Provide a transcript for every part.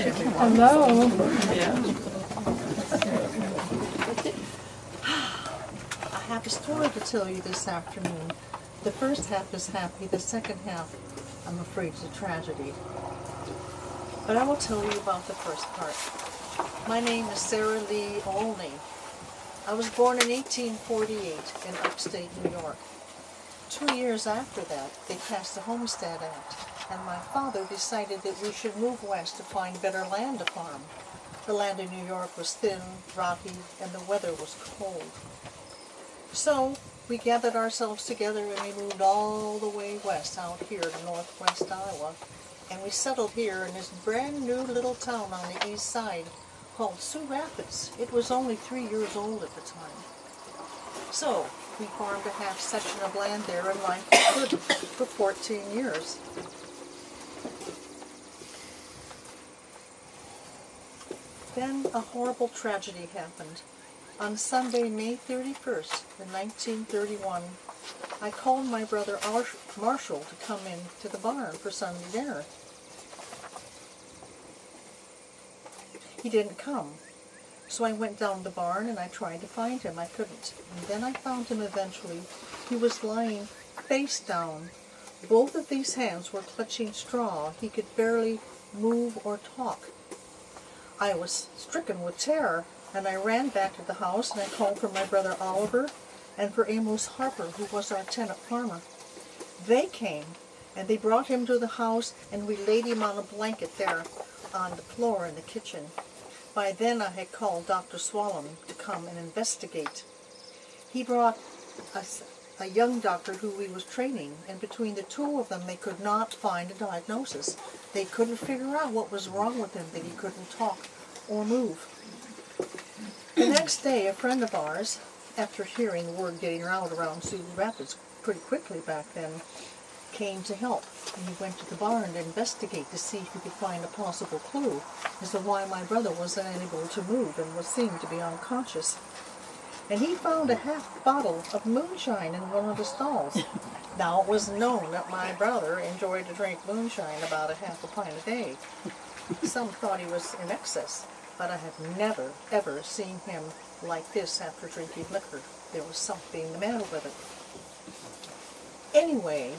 morning, everyone. Hello. Yeah. I have a story to tell you this afternoon. The first half is happy, the second half, I'm afraid, is a tragedy. But I will tell you about the first part. My name is Sarah Lee Olney. I was born in 1848 in upstate New York. 2 years after that, they passed the Homestead Act, and my father decided that we should move west to find better land to farm. The land in New York was thin, rocky, and the weather was cold. So we gathered ourselves together and we moved all the way west out here to northwest Iowa, and we settled here in this brand new little town on the east side called Sioux Rapids. It was only 3 years old at the time. So we farmed a half section of land there and life was good for 14 years. Then a horrible tragedy happened. On Sunday, May 31st, in 1931, I called my brother Marshall to come in to the barn for Sunday dinner. He didn't come, so I went down the barn and I tried to find him. I couldn't. And then I found him eventually. He was lying face down. Both of these hands were clutching straw. He could barely move or talk. I was stricken with terror, and I ran back to the house and I called for my brother Oliver and for Amos Harper, who was our tenant farmer. They came and they brought him to the house and we laid him on a blanket there on the floor in the kitchen. By then I had called Dr. Swallow to come and investigate. He brought a young doctor who he was training, and between the two of them they could not find a diagnosis. They couldn't figure out what was wrong with him, that he couldn't talk or move. The next day, a friend of ours, after hearing word getting around Sioux Rapids pretty quickly back then, came to help. And he went to the barn to investigate to see if he could find a possible clue as to why my brother was unable to move and was seemed to be unconscious. And he found a half bottle of moonshine in one of the stalls. Now, it was known that my brother enjoyed to drink moonshine about a half a pint a day. Some thought he was in excess, but I have never, ever seen him like this after drinking liquor. There was something the matter with it. Anyway,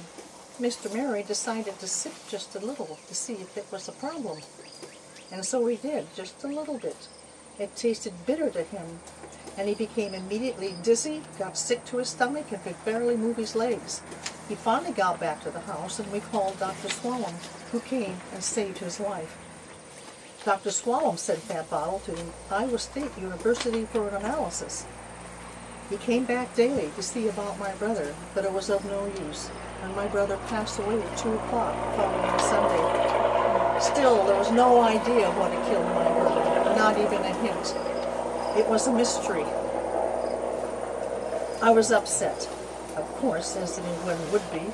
Mr. Mary decided to sip just a little to see if it was a problem. And so he did, just a little bit. It tasted bitter to him, and he became immediately dizzy, got sick to his stomach, and could barely move his legs. He finally got back to the house, and we called Dr. Swallow, who came and saved his life. Dr. Swallow sent that bottle to Iowa State University for an analysis. He came back daily to see about my brother, but it was of no use, and my brother passed away at 2 o'clock following Sunday. Still, there was no idea what had killed my brother, not even a hint. It was a mystery. I was upset, of course, as anyone would be,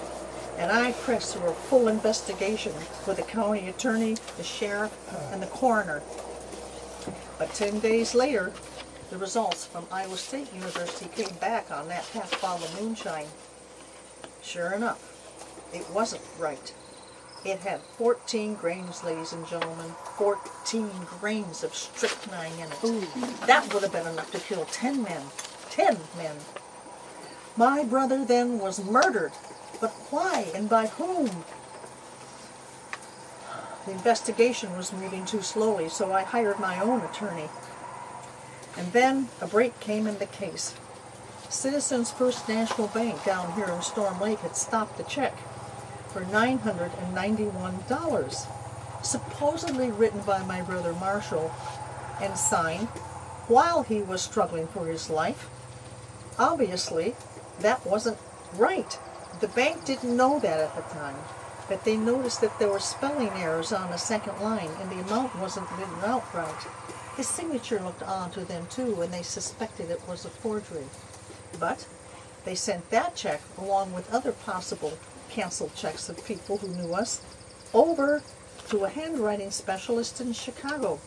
and I pressed for a full investigation with the county attorney, the sheriff, and the coroner. But 10 days later, the results from Iowa State University came back on that half bottle of moonshine. Sure enough, it wasn't right. It had 14 grains, ladies and gentlemen, 14 grains of strychnine in it. Ooh. That would have been enough to kill 10 men. 10 men. My brother then was murdered. But why and by whom? The investigation was moving too slowly, so I hired my own attorney. And then a break came in the case. Citizens First National Bank down here in Storm Lake had stopped the check for $991, supposedly written by my brother Marshall and signed while he was struggling for his life. Obviously, that wasn't right. The bank didn't know that at the time, but they noticed that there were spelling errors on the second line and the amount wasn't written out right. His signature looked odd to them too, and they suspected it was a forgery. But they sent that check, along with other possible canceled checks of people who knew us, over to a handwriting specialist in Chicago.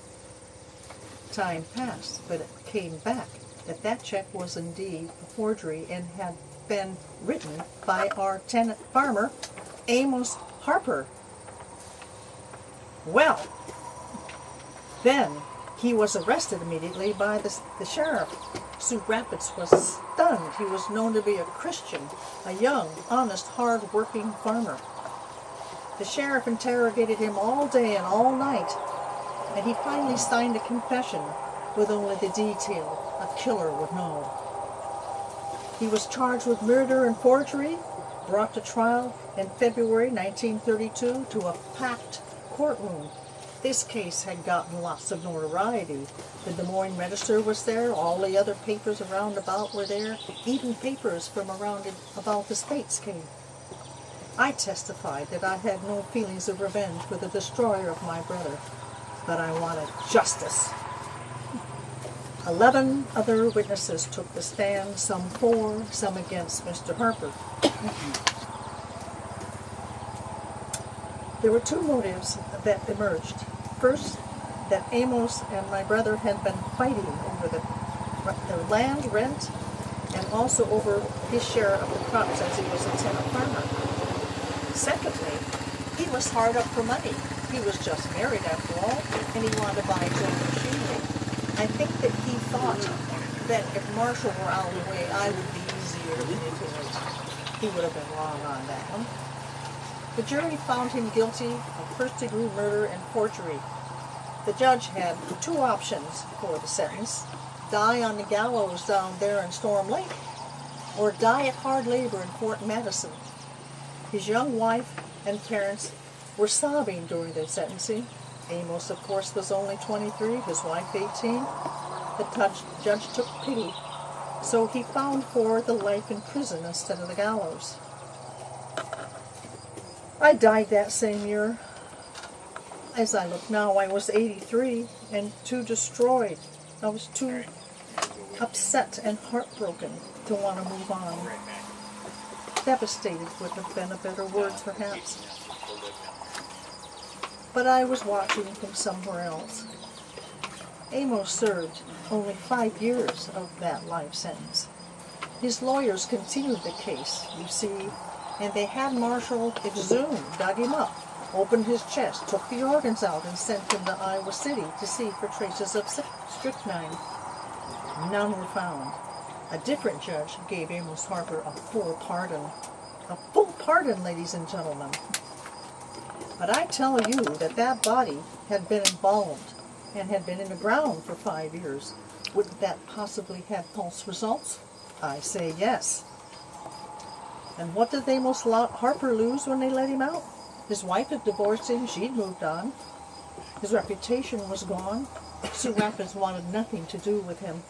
Time passed, but it came back that that check was indeed a forgery and had been written by our tenant farmer, Amos Harper. Well, Then he was arrested immediately by the sheriff. Sioux Rapids was stunned. He was known to be a Christian, a young, honest, hard-working farmer. The sheriff interrogated him all day and all night, and he finally signed a confession with only the detail a killer would know. He was charged with murder and forgery, brought to trial in February 1932 to a packed courtroom. This case had gotten lots of notoriety. The Des Moines Register was there, all the other papers around about were there, even papers from around about the states came. I testified that I had no feelings of revenge for the destroyer of my brother, but I wanted justice. 11 other witnesses took the stand, some for, some against Mr. Harper. There were two motives that emerged. First, that Amos and my brother had been fighting over the land rent and also over his share of the crops as he was a tenant farmer. Secondly, he was hard up for money. He was just married after all, and he wanted to buy his own machinery. I think that he thought that if Marshall were out of the way, I would be easier to manipulate. He would have been wrong on that one. The jury found him guilty of first-degree murder and forgery. The judge had two options for the sentence: die on the gallows down there in Storm Lake, or die at hard labor in Fort Madison. His young wife and parents were sobbing during their sentencing. Amos, of course, was only 23, his wife 18. The judge took pity, so he found for the life in prison instead of the gallows. I died that same year. As I look now, I was 83 and too destroyed. I was too upset and heartbroken to want to move on. Devastated would have been a better word, perhaps. But I was watching from somewhere else. Amos served only 5 years of that life sentence. His lawyers continued the case, you see, and they had Marshall exhumed, dug him up, opened his chest, took the organs out, and sent him to Iowa City to see for traces of strychnine. None were found. A different judge gave Amos Harper a full pardon. A full pardon, ladies and gentlemen. But I tell you that that body had been embalmed and had been in the ground for 5 years. Wouldn't that possibly have false results? I say yes. And what did Amos Harper lose when they let him out? His wife had divorced him, she'd moved on. His reputation was gone. Sioux Rapids wanted nothing to do with him.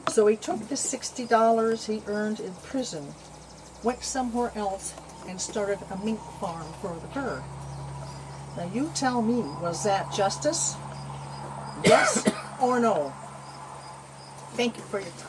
So he took the $60 he earned in prison, went somewhere else, and started a mink farm for the herd. Now you tell me, was that justice? Yes or no? Thank you for your time.